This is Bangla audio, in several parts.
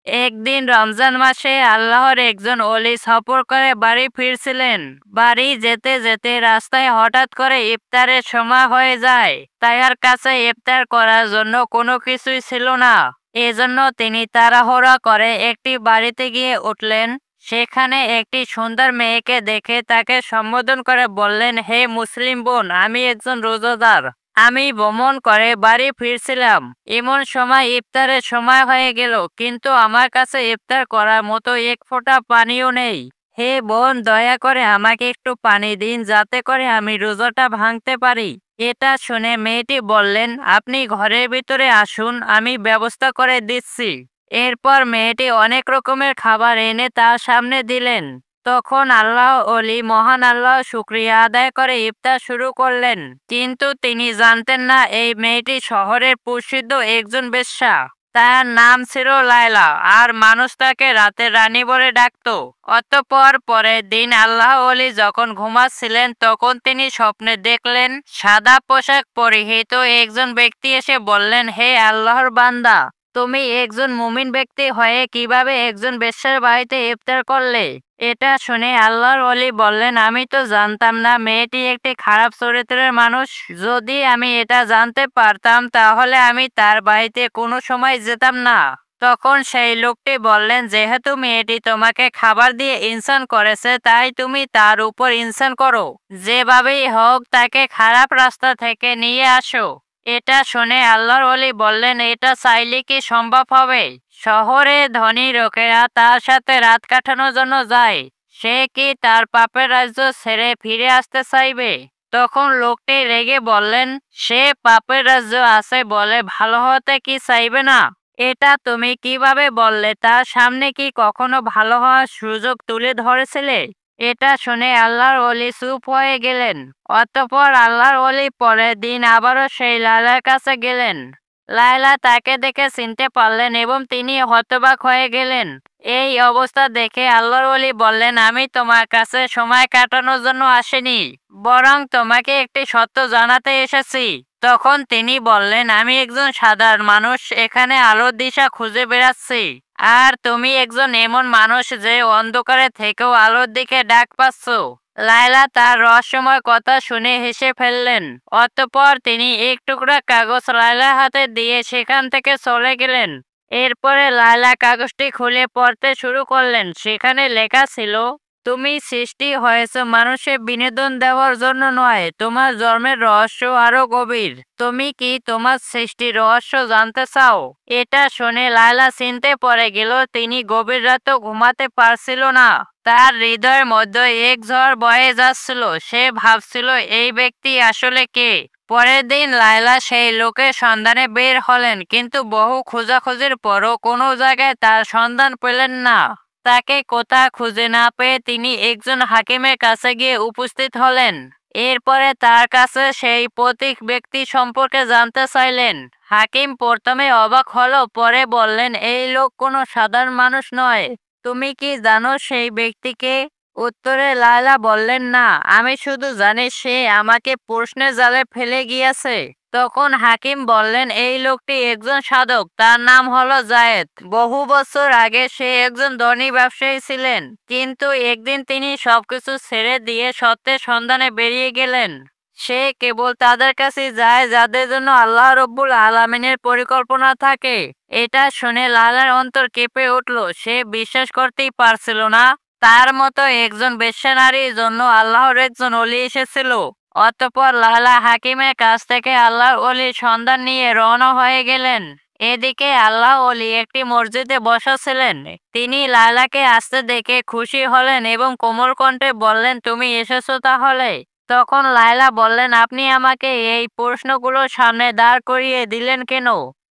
একদিন রমজান মাসে আল্লাহর একজন অলি সফর করে বাড়ি ফিরছিলেন। বাড়ি যেতে যেতে রাস্তায় হঠাৎ করে ইফতারের সময় হয়ে যায়। তার কাছে ইফতার করার জন্য কোনো কিছুই ছিল না। এজন্য তিনি তাড়াহুড়া করে একটি বাড়িতে গিয়ে উঠলেন। সেখানে একটি সুন্দর মেয়েকে দেখে তাকে সম্বোধন করে বললেন, হে মুসলিম বোন, আমি একজন রোজাদার। আমি ভ্রমণ করে বাড়ি ফিরছিলাম। এমন সময় ইফতারের সময় হয়ে গেল, কিন্তু আমার কাছে ইফতার করার মতো এক ফোঁটা পানিও নেই। হে বোন, দয়া করে আমাকে একটু পানি দিন, যাতে করে আমি রোজাটা ভাঙতে পারি। এটা শুনে মেয়েটি বললেন, আপনি ঘরের ভিতরে আসুন, আমি ব্যবস্থা করে দিচ্ছি। এরপর মেয়েটি অনেক রকমের খাবার এনে তার সামনে দিলেন। তখন আল্লাহ অলি মহান আল্লাহ শুকরিয়া আদায় করে ইফতার শুরু করলেন। কিন্তু তিনি জানতেন না এই মেয়েটি শহরের প্রসিদ্ধ একজন বেশ্যা। তার নাম ছিল লায়লা, আর মানুষ তাকে রাতের রানী বলে ডাকতো। অতঃপর পরের দিন আল্লাহ অলি যখন ঘুমাচ্ছিলেন, তখন তিনি স্বপ্নে দেখলেন সাদা পোশাক পরিহিত একজন ব্যক্তি এসে বললেন, হে আল্লাহর বান্দা, তুমি একজন মুমিন ব্যক্তি হয়ে কিভাবে একজন বেশ্যার বাড়িতে ইফতার করলে? এটা শুনে আল্লাহর ওলি বললেন, আমি তো জানতাম না মেয়েটি একটি খারাপ চরিত্রের মানুষ। যদি আমি এটা জানতে পারতাম তাহলে আমি তার বাড়িতে কোনো সময় যেতাম না। তখন সেই লোকটি বললেন, যেহেতু মেয়েটি তোমাকে খাবার দিয়ে ইনসান করেছে, তাই তুমি তার উপর ইনসান করো। যেভাবেই হোক তাকে খারাপ রাস্তা থেকে নিয়ে আসো। এটা শুনে আল্লাহর ওলি বললেন, এটা চাইলে কি সম্ভব হবে? শহরে ধনী লোকেরা তার সাথে রাত কাটানোর জন্য যায়। সে কি তার পাপের রাজ্য ছেড়ে ফিরে আসতে চাইবে? তখন লোকটি রেগে বললেন, সে পাপের রাজ্য আছে বলে ভালো হতে কি চাইবে না? এটা তুমি কিভাবে বললে? তার সামনে কি কখনো ভালো হওয়ার সুযোগ তুলে ধরেছিলে? এটা শুনে আল্লাহর ওলি চুপ হয়ে গেলেন। অতঃপর আল্লাহর ওলি পরের দিন আবারও সেই লায়লার কাছে গেলেন। লায়লা তাকে দেখে চিনতে পারলেন এবং তিনি হতবাক হয়ে গেলেন। এই অবস্থা দেখে আল্লাহর ওলি বললেন, আমি তোমার কাছে সময় কাটানোর জন্য আসিনি, বরং তোমাকে একটি সত্য জানাতে এসেছি। তখন তিনি বললেন, আমি একজন সাধারণ মানুষ, এখানে আলোর দিশা খুঁজে বেড়াচ্ছি। আর তুমি একজন এমন মানুষ যে অন্ধকারে থেকেও আলোর দিকে ডাক পাচ্ছ। লায়লা তার রহস্যময় কথা শুনে হেসে ফেললেন। অতঃপর তিনি এক টুকরা কাগজ লায়লার হাতে দিয়ে সেখান থেকে চলে গেলেন। এরপরে লায়লা কাগজটি খুলে পড়তে শুরু করলেন। সেখানে লেখা ছিল, তুমি সৃষ্টি হয়েছ মানুষের বিনোদন দেওয়ার জন্য নয়, তোমার জন্মের রহস্য আরো গভীর। তুমি কি তোমার সৃষ্টির রহস্য জানতে চাও? এটা শুনে লায়লা চিন্তে পড়ে গেল। তিনি গভীর রাতেও ঘুমাতে পারছিল না। তার হৃদয়ের মধ্যে এক ঝড় বয়ে যাচ্ছিল। সে ভাবছিল, এই ব্যক্তি আসলে কে? পরের দিন লায়লা সেই লোকের সন্ধানে বের হলেন, কিন্তু বহু খোঁজাখুঁজির পরও কোনো জায়গায় তার সন্ধান পেলেন না। তাকে কোথাও খুঁজে না পেয়ে তিনি একজন হাকিমের কাছে গিয়ে উপস্থিত হলেন। এরপরে তার কাছে সেই প্রতীক ব্যক্তি সম্পর্কে জানতে চাইলেন। হাকিম প্রথমে অবাক হলো, পরে বললেন, এই লোক কোনো সাধারণ মানুষ নয়। তুমি কি জানো সেই ব্যক্তিকে? উত্তরে লায়লা বললেন, না, আমি শুধু জানি সে আমাকে প্রশ্নের জালে ফেলে গিয়েছে। তখন হাকিম বললেন, এই লোকটি একজন সাধক, তার নাম হলো জায়েদ। বহু বছর আগে সে একজন ধনী ব্যবসায়ী ছিলেন, কিন্তু একদিন তিনি সবকিছু ছেড়ে দিয়ে সত্যের সন্ধানে বেরিয়ে গেলেন। সে কেবল তাদের কাছে যায় যাদের জন্য আল্লাহ রব্বুল আলামিনের পরিকল্পনা থাকে। এটা শুনে লায়লার অন্তর কেঁপে উঠল। সে বিশ্বাস করতেই পারছিল না তার মতো একজন বেশ্যা নারীর জন্য আল্লাহর একজন অলি এসেছিল। অতঃপর লায়লা হাকিমের কাছ থেকে আল্লাহর অলির সন্ধান নিয়ে রওনা হয়ে গেলেন। এদিকে আল্লাহ অলি একটি মসজিদে বসা ছিলেন। তিনি লায়লাকে আসতে দেখে খুশি হলেন এবং কোমল কণ্ঠে বললেন, তুমি এসেছো তাহলে? তখন লায়লা বললেন, আপনি আমাকে এই প্রশ্নগুলোর সামনে দাঁড় করিয়ে দিলেন কেন?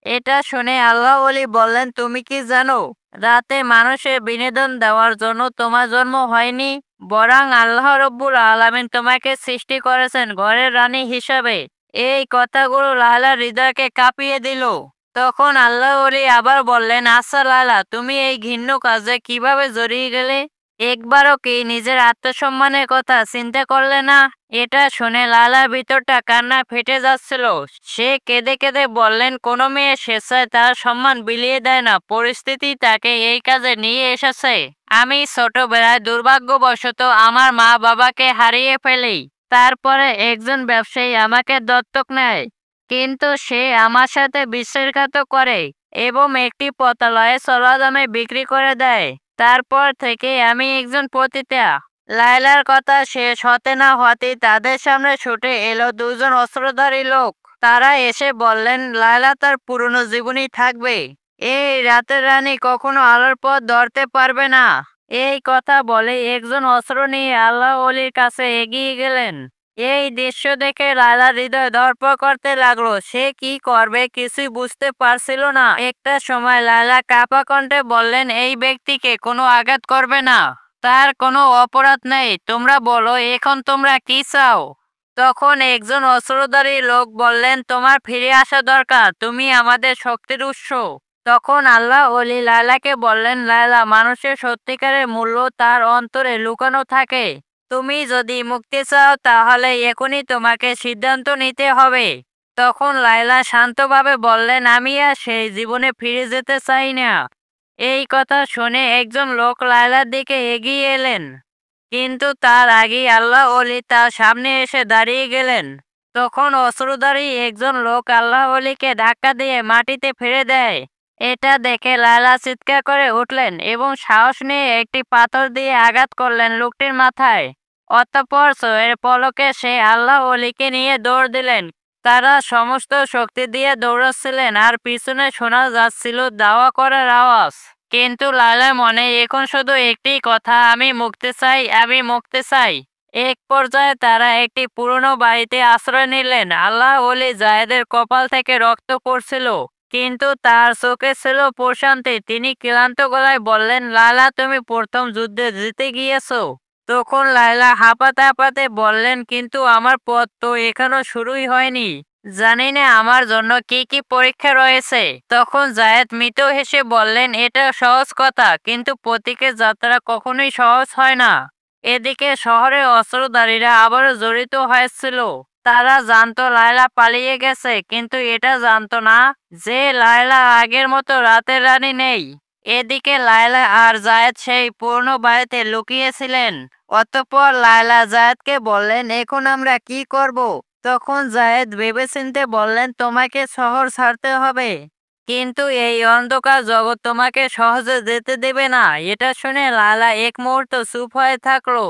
এটা শুনে আল্লাহ ওলি বললেন, তুমি কি জানো রাতে মানুষের বিনোদন দেওয়ার জন্য তোমার জন্ম হয়নি, বরং আল্লাহ রব্বুল আলামিন তোমাকে সৃষ্টি করেছেন ঘরের রানী হিসাবে। এই কথাগুলো লায়লার হৃদয়কে কাঁপিয়ে দিল। তখন আল্লাহ ওলি আবার বললেন, আচ্ছা লায়লা, তুমি এই ঘৃণ্য কাজে কিভাবে জড়িয়ে গেলে? একবারও কি নিজের আত্মসম্মানের কথা চিন্তা করলে না? এটা শুনে লায়লার ভিতরটা কান্না ফেটে যাচ্ছিল। সে কেঁদে কেঁদে বললেন, কোনো মেয়ে স্বেচ্ছায় তার সম্মান বিলিয়ে দেয় না, পরিস্থিতি তাকে এই কাজে নিয়ে এসেছে। আমি ছোটবেলায় দুর্ভাগ্যবশত আমার মা বাবাকে হারিয়ে ফেলি। তারপরে একজন ব্যবসায়ী আমাকে দত্তক নেয়, কিন্তু সে আমার সাথে বিশ্বাসঘাত করে এবং একটি পতিতালয়ে চড়া দামে বিক্রি করে দেয়। তারপর থেকে আমি একজন পতিতা। লায়লার কথা শেষ হতে না হতেই তাদের সামনে ছুটে এলো দুজন অস্ত্রধারী লোক। তারা এসে বললেন, লায়লা তার পুরনো জীবনই থাকবে। এই রাতের রানী কখনো আলোর পথ ধরতে পারবে না। এই কথা বলে একজন অস্ত্র নিয়ে আল্লাহ অলির কাছে এগিয়ে গেলেন। এই দৃশ্য দেখে লায়লার হৃদয় ধড়ফড় করতে লাগলো। সে কি করবে কিছুই বুঝতে পারছিল না। একটা সময় লায়লা কাঁপা কণ্ঠে বললেন, এই ব্যক্তিকে কোনো আঘাত করবে না, তার কোনো অপরাধ নেই। তোমরা বলো, এখন তোমরা কি চাও? তখন একজন অস্ত্রধারী লোক বললেন, তোমার ফিরে আসা দরকার, তুমি আমাদের শক্তির উৎস। তখন আল্লাহ ওলি লায়লাকে বললেন, লায়লা, মানুষের সত্যিকারের মূল্য তার অন্তরে লুকানো থাকে। তুমি যদি মুক্তি চাও তাহলে এখনই তোমাকে সিদ্ধান্ত নিতে হবে। তখন লায়লা শান্তভাবে বললেন, আমি আর সেই জীবনে ফিরে যেতে চাই না। এই কথা শুনে একজন লোক লায়লার দিকে এগিয়ে এলেন, কিন্তু তার আগেই আল্লাহ অলি তার সামনে এসে দাঁড়িয়ে গেলেন। তখন অস্ত্রধারী একজন লোক আল্লাহ অলিকে ধাক্কা দিয়ে মাটিতে ফেলে দেয়। এটা দেখে লায়লা চিৎকার করে উঠলেন এবং সাহস নিয়ে একটি পাথর দিয়ে আঘাত করলেন লোকটির মাথায়। অতঃপর চোখের পলকে সে আল্লাহ অলিকে নিয়ে দৌড় দিলেন। তারা সমস্ত শক্তি দিয়ে দৌড়াচ্ছিলেন আর পিছনে শোনা যাচ্ছিল দাওয়া করার আওয়াজ। কিন্তু লায়লার মনে এখন শুধু একটি কথা, আমি মুক্তি চাই, আমি মুক্তি চাই। এক পর্যায়ে তারা একটি পুরনো বাড়িতে আশ্রয় নিলেন। আল্লাহ ওলি জায়েদের কপাল থেকে রক্ত পড়ছিল, কিন্তু তার চোখে ছিল প্রশান্তি। তিনি ক্লান্ত গলায় বললেন, লায়লা, তুমি প্রথম যুদ্ধে জিতে গিয়েছো। তখন লায়লা হাঁপাতে হাঁপাতে বললেন, কিন্তু আমার পথ তো এখনো শুরুই হয়নি। জানি না আমার জন্য কি কি পরীক্ষা রয়েছে। তখন জায়েদ মৃত হেসে বললেন, এটা সহজ কথা, কিন্তু প্রতীকের যাত্রা কখনোই সহজ হয় না। এদিকে শহরে অস্ত্রধারীরা আবারও জড়িত হয়েছিল। তারা জানতো লায়লা পালিয়ে গেছে, কিন্তু এটা জানতো না যে লায়লা আগের মতো রাতের রানী নেই। এদিকে লায়লা আর জায়েদ সেই পুরনো বাড়িতে লুকিয়েছিলেন। অতঃপর লায়লা জায়েদকে বললেন, এখন আমরা কি করব? তখন জায়েদ ভেবেচিন্তে বললেন, তোমাকে শহর ছাড়তে হবে, কিন্তু এই অন্ধকার জগৎ তোমাকে সহজে যেতে দেবে না। এটা শুনে লায়লা এক মুহূর্ত চুপ হয়ে থাকলো।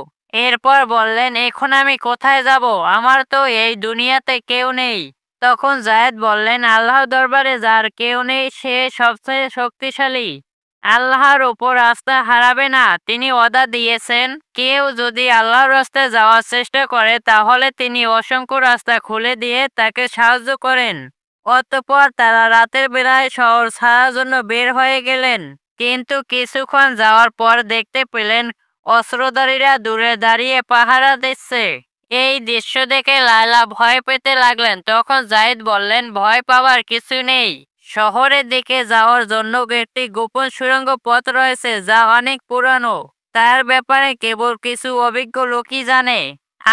এরপর বললেন, এখন আমি কোথায় যাব? আমার তো এই দুনিয়াতে কেউ নেই। তখন জায়েদ বললেন, আল্লাহর দরবারে যার কেউ নেই সে সবচেয়ে শক্তিশালী। আল্লাহর উপর আস্থা হারাবে না। তিনি ওয়াদা দিয়েছেন, কেউ যদি আল্লাহর রাস্তায় যাওয়ার চেষ্টা করে তাহলে তিনি অসংখ্য রাস্তা খুলে দিয়ে তাকে সাহায্য করেন। অতঃপর তারা রাতের বেলায় শহর ছাড়ার জন্য বের হয়ে গেলেন। কিন্তু কিছুক্ষণ যাওয়ার পর দেখতে পেলেন অস্ত্রধারীরা দূরে দাঁড়িয়ে পাহারা দিচ্ছে। এই দৃশ্য দেখে লায়লা ভয় পেতে লাগলেন। তখন জাহিদ বললেন, ভয় পাওয়ার কিছু নেই। শহরের দিকে যাওয়ার জন্য একটি গোপন সুড়ঙ্গ পথ রয়েছে যা অনেক পুরানো। তার ব্যাপারে কেবল কিছু অভিজ্ঞ লোকই জানে।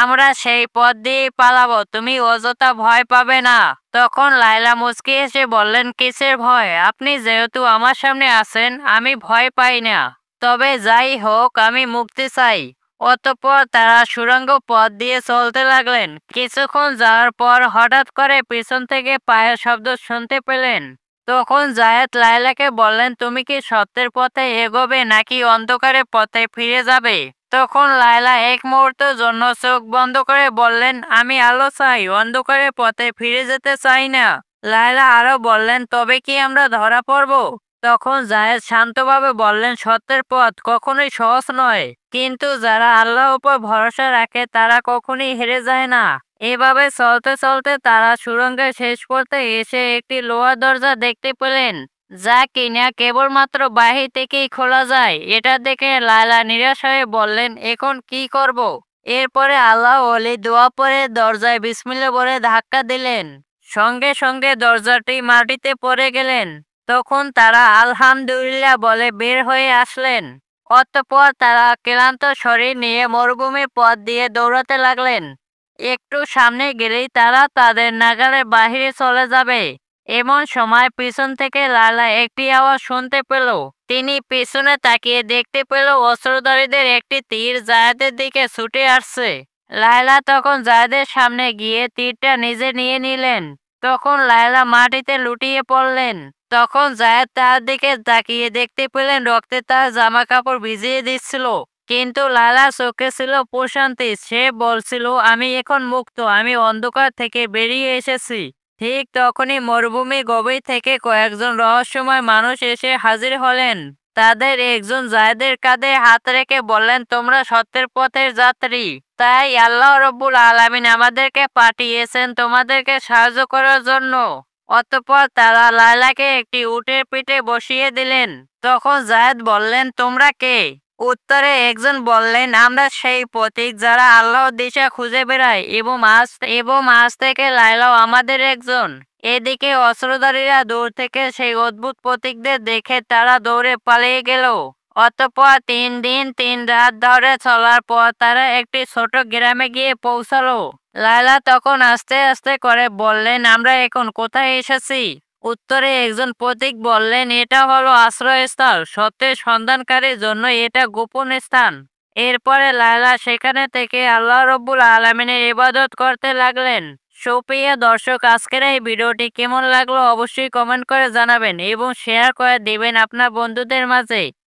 আমরা সেই পথ দিয়ে পালাবো, তুমি অযথা ভয় পাবে না। তখন লায়লা মুচকি এসে বললেন, কিসের ভয়? আপনি যেহেতু আমার সামনে আছেন, আমি ভয় পাই না। তবে যাই হোক, আমি মুক্তি চাই। অতঃপর তারা সুড়ঙ্গ পথ দিয়ে চলতে লাগলেন। কিছুক্ষণ যাওয়ার পর হঠাৎ করে পিছন থেকে পায়ের শব্দ শুনতে পেলেন। তখন জায়েদ লায়লাকে বললেন, তুমি কি সত্যের পথে এগোবে নাকি অন্ধকারের পথে ফিরে যাবে? তখন লায়লা এক মুহূর্তের জন্য চোখ বন্ধ করে বললেন, আমি আলো চাই, অন্ধকারের পথে ফিরে যেতে চাই না। লায়লা আরো বললেন, তবে কি আমরা ধরা পড়ব? তখন জায়েদ শান্তভাবে বললেন, সত্যের পথ কখনোই সহজ নয়, কিন্তু যারা আল্লাহর উপর ভরসা রাখে তারা কখনোই হেরে যায় না। এভাবে চলতে চলতে তারা সুড়ঙ্গের শেষ পথে এসে একটি লোহার দরজা দেখতে পেলেন, যা কিনা কেবলমাত্র বাহির থেকেই খোলা যায়। এটা দেখে লায়লা নিরাশ হয়ে বললেন, এখন কি করব? এরপরে আল্লাহ ওলি দোয়া পরে দরজায় বিসমিল্লাহ বলে ধাক্কা দিলেন। সঙ্গে সঙ্গে দরজাটি মাটিতে পড়ে গেলেন। তখন তারা আলহামদুলিল্লাহ বলে বের হয়ে আসলেন। অতঃপর তারা ক্লান্ত শরীর নিয়ে মরুভূমির পথ দিয়ে দৌড়াতে লাগলেন। একটু সামনে গেলেই তারা তাদের নাগালের বাহিরে চলে যাবে। এমন সময় পিছন থেকে লায়লা একটি আওয়াজ শুনতে পেল। তিনি পিছনে তাকিয়ে দেখতে পেল অস্ত্রধারীদের একটি তীর জায়েদের দিকে ছুটে আসছে। লায়লা তখন জায়েদের সামনে গিয়ে তীরটা নিজে নিয়ে নিলেন। তখন লায়লা মাটিতে লুটিয়ে পড়লেন। তখন জায়েদ তার দিকে তাকিয়ে দেখতে পেলেন রক্তে তার জামা কাপড় ভিজিয়ে দিচ্ছিল। কিন্তু লায়লার চোখে ছিল প্রশান্তি। সে বলছিল, আমি এখন মুক্ত, আমি অন্ধকার থেকে বেরিয়ে এসেছি। ঠিক তখনই মরুভূমির গভীর থেকে কয়েকজন রহস্যময় মানুষ এসে হাজির হলেন। তাদের একজন জায়েদের কাঁধে হাত রেখে বললেন, তোমরা সত্যের পথের যাত্রী। তাই আল্লাহ রব্বুল আলামিন আমাদেরকে পাঠিয়েছেন তোমাদেরকে সাহায্য করার জন্য। অতঃপর তারা লায়লাকে একটি উটের পিঠে বসিয়ে দিলেন। তখন জায়েদ বললেন, তোমরা কে? উত্তরে একজন বললেন, আমরা সেই পথিক যারা আল্লাহর দিশা খুঁজে বেড়ায় এবং আজ থেকে লায়লাও আমাদের একজন। এদিকে অস্ত্রধারীরা দূর থেকে সেই অদ্ভুত পথিকদের দেখে তারা দৌড়ে পালিয়ে গেল। অতঃপর 3 দিন 3 রাত ধরে চলার পর তারা একটি ছোট গ্রামে গিয়ে পৌঁছালো। লায়লা তখন আস্তে আস্তে করে বললেন, আমরা এখন কোথায় এসেছি? উত্তরে একজন পথিক বললেন, এটা হলো আশ্রয়স্থল, সত্যের সন্ধানকারীর জন্য এটা গোপন স্থান। এরপরে লায়লা সেখানে থেকে আল্লাহ রব্বুল আলামিনের ইবাদত করতে লাগলেন। সুপ্রিয় দর্শক, আজকের এই ভিডিওটি কেমন লাগলো অবশ্যই কমেন্ট করে জানাবেন এবং শেয়ার করে দিবেন আপনার বন্ধুদের মাঝে।